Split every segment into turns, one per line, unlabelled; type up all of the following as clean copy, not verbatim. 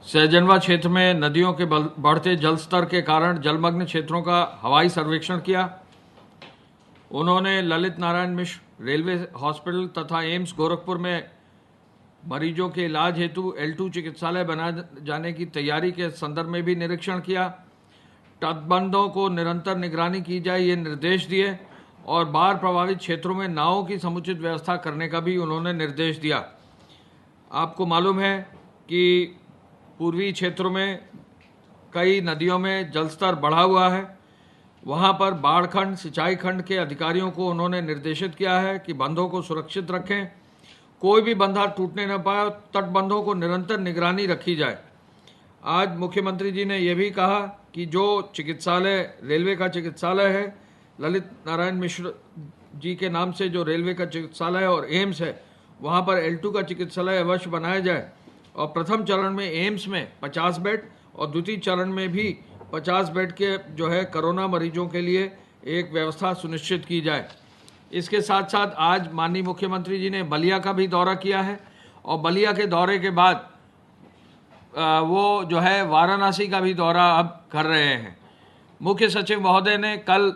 सहजनवा क्षेत्र में नदियों के बढ़ते जल स्तर के कारण जलमग्न क्षेत्रों का हवाई सर्वेक्षण किया। उन्होंने ललित नारायण मिश्र रेलवे हॉस्पिटल तथा एम्स गोरखपुर में मरीजों के इलाज हेतु L2 चिकित्सालय बनाए जाने की तैयारी के संदर्भ में भी निरीक्षण किया। तटबंधों को निरंतर निगरानी की जाए, ये निर्देश दिए और बाढ़ प्रभावित क्षेत्रों में नावों की समुचित व्यवस्था करने का भी उन्होंने निर्देश दिया। आपको मालूम है कि पूर्वी क्षेत्रों में कई नदियों में जलस्तर बढ़ा हुआ है। वहां पर बाढ़ खंड, सिंचाई खंड के अधिकारियों को उन्होंने निर्देशित किया है कि बंधों को सुरक्षित रखें, कोई भी बंधा टूटने न पाए, तटबंधों को निरंतर निगरानी रखी जाए। आज मुख्यमंत्री जी ने यह भी कहा कि जो चिकित्सालय, रेलवे का चिकित्सालय है, ललित नारायण मिश्र जी के नाम से जो रेलवे का चिकित्सालय और एम्स है, वहाँ पर L2 का चिकित्सालय अवश्य बनाया जाए और प्रथम चरण में एम्स में 50 बेड और द्वितीय चरण में भी 50 बेड के जो है कोरोना मरीजों के लिए एक व्यवस्था सुनिश्चित की जाए। इसके साथ साथ आज माननीय मुख्यमंत्री जी ने बलिया का भी दौरा किया है और बलिया के दौरे के बाद वो जो है वाराणसी का भी दौरा अब कर रहे हैं। मुख्य सचिव महोदय ने कल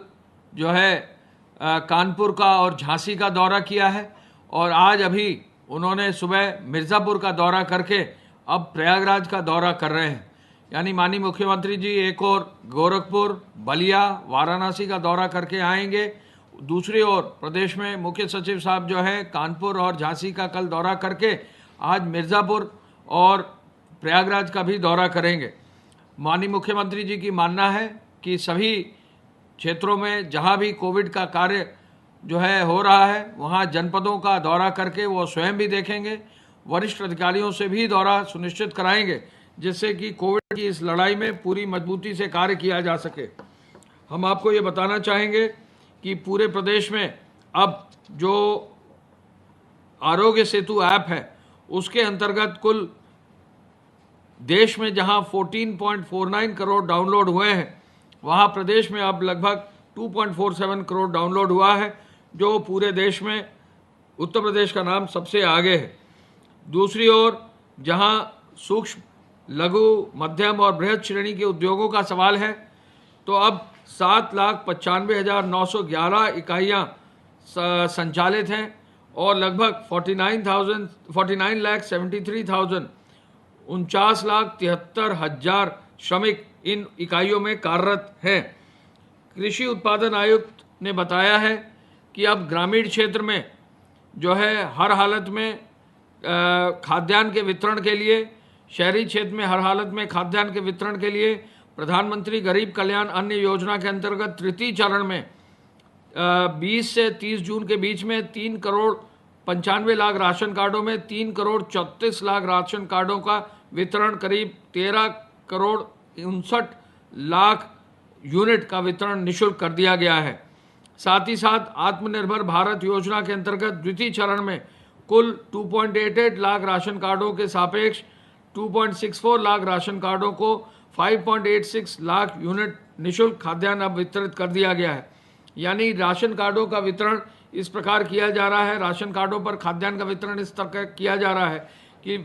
जो है कानपुर का और झांसी का दौरा किया है और आज अभी उन्होंने सुबह मिर्ज़ापुर का दौरा करके अब प्रयागराज का दौरा कर रहे हैं। यानी माननीय मुख्यमंत्री जी एक और गोरखपुर, बलिया, वाराणसी का दौरा करके आएंगे। दूसरी ओर प्रदेश में मुख्य सचिव साहब जो है कानपुर और झांसी का कल दौरा करके आज मिर्ज़ापुर और प्रयागराज का भी दौरा करेंगे। माननीय मुख्यमंत्री जी की मानना है कि सभी क्षेत्रों में जहां भी कोविड का कार्य जो है हो रहा है, वहां जनपदों का दौरा करके वो स्वयं भी देखेंगे, वरिष्ठ अधिकारियों से भी दौरा सुनिश्चित कराएंगे, जिससे कि कोविड की इस लड़ाई में पूरी मजबूती से कार्य किया जा सके। हम आपको ये बताना चाहेंगे कि पूरे प्रदेश में अब जो आरोग्य सेतु ऐप है, उसके अंतर्गत कुल देश में जहां 14.49 करोड़ डाउनलोड हुए हैं, वहां प्रदेश में अब लगभग 2.47 करोड़ डाउनलोड हुआ है, जो पूरे देश में उत्तर प्रदेश का नाम सबसे आगे है। दूसरी ओर जहां सूक्ष्म, लघु, मध्यम और बृहद श्रेणी के उद्योगों का सवाल है, तो अब 7,95,911 इकाइयाँ संचालित हैं और लगभग 49,73,000 श्रमिक इन इकाइयों में कार्यरत हैं। कृषि उत्पादन आयुक्त ने बताया है कि अब ग्रामीण क्षेत्र में जो है हर हालत में खाद्यान्न के वितरण के लिए, शहरी क्षेत्र में हर हालत में खाद्यान्न के वितरण के लिए प्रधानमंत्री गरीब कल्याण अन्न योजना के अंतर्गत तृतीय चरण में 20 से 30 जून के बीच में 3 करोड़ 95 लाख राशन कार्डों में 3 करोड़ 34 लाख राशन कार्डों का वितरण, करीब 13 करोड़ 59 लाख यूनिट का वितरण निःशुल्क कर दिया गया है। साथ ही साथ आत्मनिर्भर भारत योजना के अंतर्गत द्वितीय चरण में कुल 2.88 लाख राशन कार्डों के सापेक्ष 2.64 लाख राशन कार्डों को 5.86 लाख यूनिट निःशुल्क खाद्यान्न अब वितरित कर दिया गया है। यानी राशन कार्डों का वितरण इस प्रकार किया जा रहा है, राशन कार्डों पर खाद्यान्न का वितरण इस तरह किया जा रहा है कि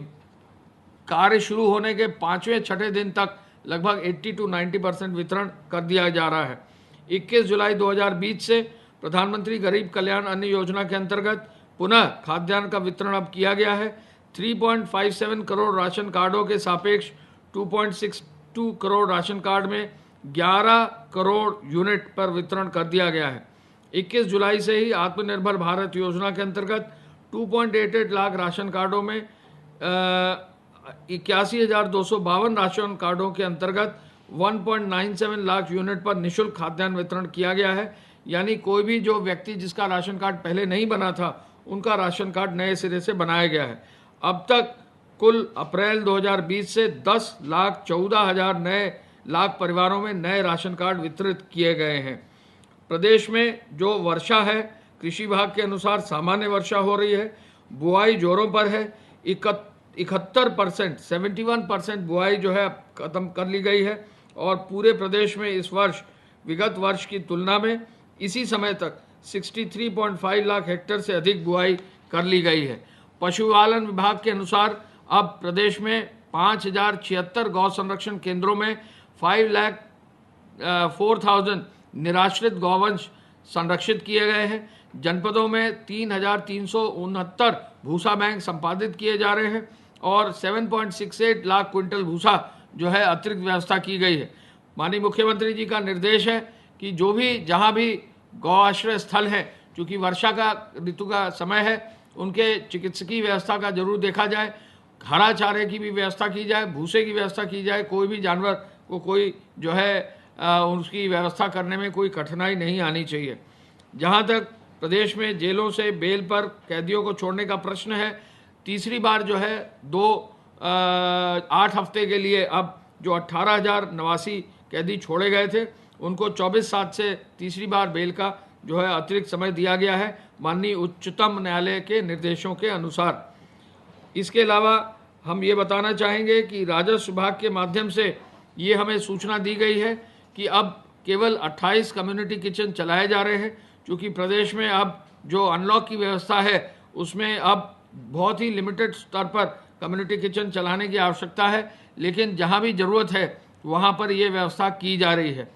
कार्य शुरू होने के 5वें-6ठे दिन तक लगभग 80 to 90% वितरण कर दिया जा रहा है। 21 जुलाई 2020 से प्रधानमंत्री गरीब कल्याण अन्न योजना के अंतर्गत पुनः खाद्यान्न का वितरण अब किया गया है। 3.57 करोड़ राशन कार्डों के सापेक्ष 2.62 करोड़ राशन कार्ड में 11 करोड़ यूनिट पर वितरण कर दिया गया है। 21 जुलाई से ही आत्मनिर्भर भारत योजना के अंतर्गत 2.88 लाख राशन कार्डों में 81,252 राशन कार्डों के अंतर्गत 1.97 लाख यूनिट पर निःशुल्क खाद्यान्न वितरण किया गया है। यानी कोई भी जो व्यक्ति जिसका राशन कार्ड पहले नहीं बना था, उनका राशन कार्ड नए सिरे से बनाया गया है। अब तक कुल अप्रैल 2020 से 10,14,000 नए लाख परिवारों में नए राशन कार्ड वितरित किए गए हैं। प्रदेश में जो वर्षा है, कृषि विभाग के अनुसार सामान्य वर्षा हो रही है, बुआई जोरों पर है। 71%, 71% बुआई जो है खत्म कर ली गई है और पूरे प्रदेश में इस वर्ष विगत वर्ष की तुलना में इसी समय तक 63.5 लाख हेक्टेयर से अधिक बुआई कर ली गई है। पशुपालन विभाग के अनुसार अब प्रदेश में 5076 गौ संरक्षण केंद्रों में 5,04,000 निराश्रित गौवंश संरक्षित किए गए हैं। जनपदों में 3,369 भूसा बैंक संपादित किए जा रहे हैं और 7.68 लाख क्विंटल भूसा जो है अतिरिक्त व्यवस्था की गई है। माननीय मुख्यमंत्री जी का निर्देश है कि जो भी जहां भी गौ आश्रय स्थल है, चूँकि वर्षा का ऋतु का समय है, उनके चिकित्सकीय व्यवस्था का जरूर देखा जाए, हरा चारे की भी व्यवस्था की जाए, भूसे की व्यवस्था की जाए, कोई भी जानवर को कोई जो है उसकी व्यवस्था करने में कोई कठिनाई नहीं आनी चाहिए। जहां तक प्रदेश में जेलों से बेल पर कैदियों को छोड़ने का प्रश्न है, तीसरी बार जो है 8 हफ्ते के लिए अब जो 18,089 कैदी छोड़े गए थे उनको 24/7 से तीसरी बार बेल का जो है अतिरिक्त समय दिया गया है माननीय उच्चतम न्यायालय के निर्देशों के अनुसार। इसके अलावा हम ये बताना चाहेंगे कि राजस्व विभाग के माध्यम से ये हमें सूचना दी गई है कि अब केवल 28 कम्युनिटी किचन चलाए जा रहे हैं, क्योंकि प्रदेश में अब जो अनलॉक की व्यवस्था है उसमें अब बहुत ही लिमिटेड स्तर पर कम्युनिटी किचन चलाने की आवश्यकता है, लेकिन जहां भी ज़रूरत है वहां पर ये व्यवस्था की जा रही है।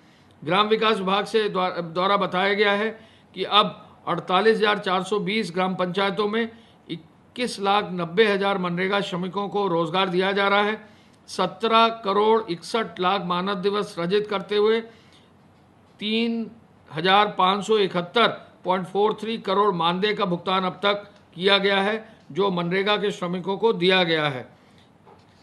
ग्राम विकास विभाग से द्वारा बताया गया है कि अब 48,420 ग्राम पंचायतों में 21,90,000 मनरेगा श्रमिकों को रोजगार दिया जा रहा है। 17,61,00,000 मानव दिवस सृजित करते हुए 3,571.43 करोड़ मानदेय का भुगतान अब तक किया गया है जो मनरेगा के श्रमिकों को दिया गया है।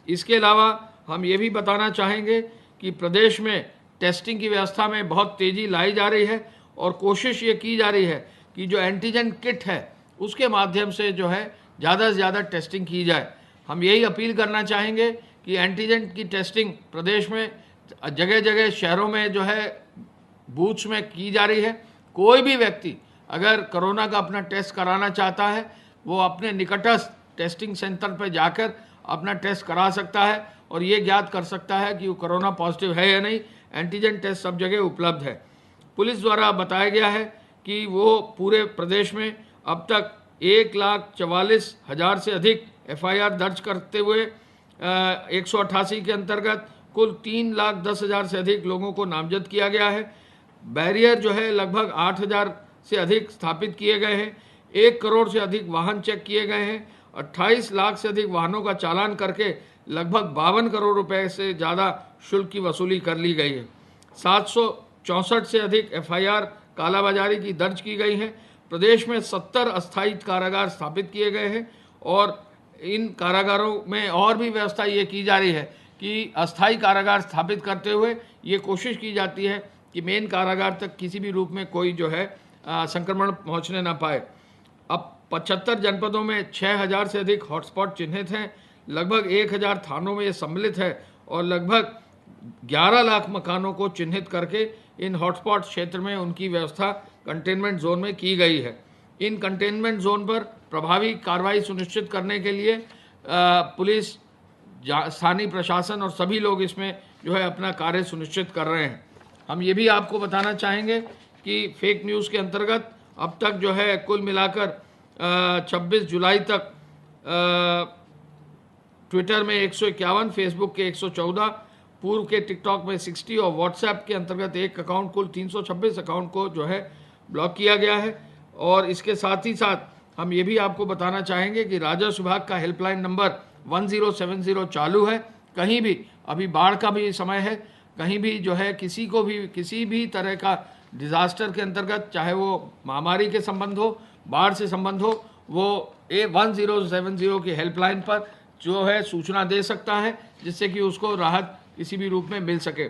इसके अलावा हम ये भी बताना चाहेंगे कि प्रदेश में टेस्टिंग की व्यवस्था में बहुत तेज़ी लाई जा रही है और कोशिश ये की जा रही है कि जो एंटीजन किट है उसके माध्यम से जो है ज़्यादा से ज़्यादा टेस्टिंग की जाए। हम यही अपील करना चाहेंगे कि एंटीजन की टेस्टिंग प्रदेश में जगह जगह शहरों में जो है बूथ्स में की जा रही है। कोई भी व्यक्ति अगर कोरोना का अपना टेस्ट कराना चाहता है वो अपने निकटस्थ टेस्टिंग सेंटर पर जाकर अपना टेस्ट करा सकता है और ये ज्ञात कर सकता है कि वो कोरोना पॉजिटिव है या नहीं। एंटीजन टेस्ट सब जगह उपलब्ध है। पुलिस द्वारा बताया गया है कि वो पूरे प्रदेश में अब तक 1,44,000 से अधिक FIR दर्ज करते हुए 188 के अंतर्गत कुल 3,10,000 से अधिक लोगों को नामजद किया गया है। बैरियर जो है लगभग 8,000 से अधिक स्थापित किए गए हैं। 1 करोड़ से अधिक वाहन चेक किए गए हैं। 28 लाख से अधिक वाहनों का चालान करके लगभग 52 करोड़ रुपए से ज़्यादा शुल्क की वसूली कर ली गई है। 764 से अधिक FIR कालाबाजारी की दर्ज की गई है। प्रदेश में 70 अस्थायी कारागार स्थापित किए गए हैं और इन कारागारों में और भी व्यवस्था ये की जा रही है कि अस्थायी कारागार स्थापित करते हुए ये कोशिश की जाती है कि मेन कारागार तक किसी भी रूप में कोई जो है संक्रमण पहुंचने ना पाए। अब 75 जनपदों में 6,000 से अधिक हॉटस्पॉट चिन्हित हैं। लगभग 1,000 थानों में ये सम्मिलित है और लगभग 11 लाख मकानों को चिन्हित करके इन हॉटस्पॉट क्षेत्र में उनकी व्यवस्था कंटेनमेंट जोन में की गई है। इन कंटेनमेंट जोन पर प्रभावी कार्रवाई सुनिश्चित करने के लिए पुलिस, स्थानीय प्रशासन और सभी लोग इसमें जो है अपना कार्य सुनिश्चित कर रहे हैं। हम ये भी आपको बताना चाहेंगे कि फेक न्यूज़ के अंतर्गत अब तक जो है कुल मिलाकर 26 जुलाई तक ट्विटर में 151, फेसबुक के 114, पूर्व के टिकटॉक में 60 और व्हाट्सएप के अंतर्गत एक अकाउंट, कुल 326 अकाउंट को जो है ब्लॉक किया गया है। और इसके साथ ही साथ हम ये भी आपको बताना चाहेंगे कि राजस्व विभाग का हेल्पलाइन नंबर 1070 चालू है। कहीं भी, अभी बाढ़ का भी समय है, कहीं भी जो है किसी को भी किसी भी तरह का डिज़ास्टर के अंतर्गत, चाहे वो महामारी के संबंध हो, बाढ़ से संबंध हो, वो 1070 की हेल्पलाइन पर जो है सूचना दे सकता है, जिससे कि उसको राहत किसी भी रूप में मिल सके।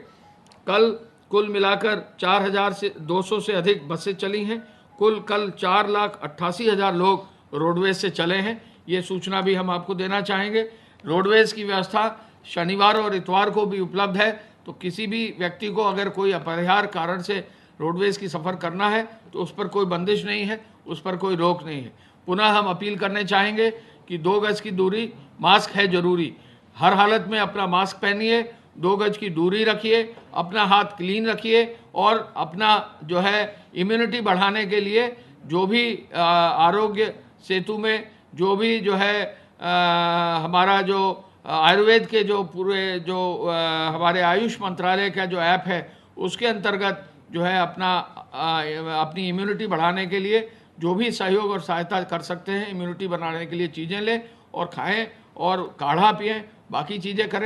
कल कुल मिलाकर 4,200 से अधिक बसें चली हैं। कल 4,88,000 लोग रोडवेज से चले हैं। ये सूचना भी हम आपको देना चाहेंगे। रोडवेज की व्यवस्था शनिवार और इतवार को भी उपलब्ध है, तो किसी भी व्यक्ति को अगर कोई अपरिहार्य कारण से रोडवेज की सफ़र करना है तो उस पर कोई बंदिश नहीं है, उस पर कोई रोक नहीं है। पुनः हम अपील करने चाहेंगे कि 2 गज की दूरी, मास्क है ज़रूरी, हर हालत में अपना मास्क पहनिए, 2 गज की दूरी रखिए, अपना हाथ क्लीन रखिए और अपना जो है इम्यूनिटी बढ़ाने के लिए जो भी आरोग्य सेतु में जो भी जो है हमारा जो आयुर्वेद के जो पूरे जो हमारे आयुष मंत्रालय का जो ऐप है उसके अंतर्गत जो है अपनी इम्यूनिटी बढ़ाने के लिए जो भी सहयोग और सहायता कर सकते हैं, इम्यूनिटी बनाने के लिए चीज़ें लें और खाएं और काढ़ा पिएं, बाकी चीज़ें करें।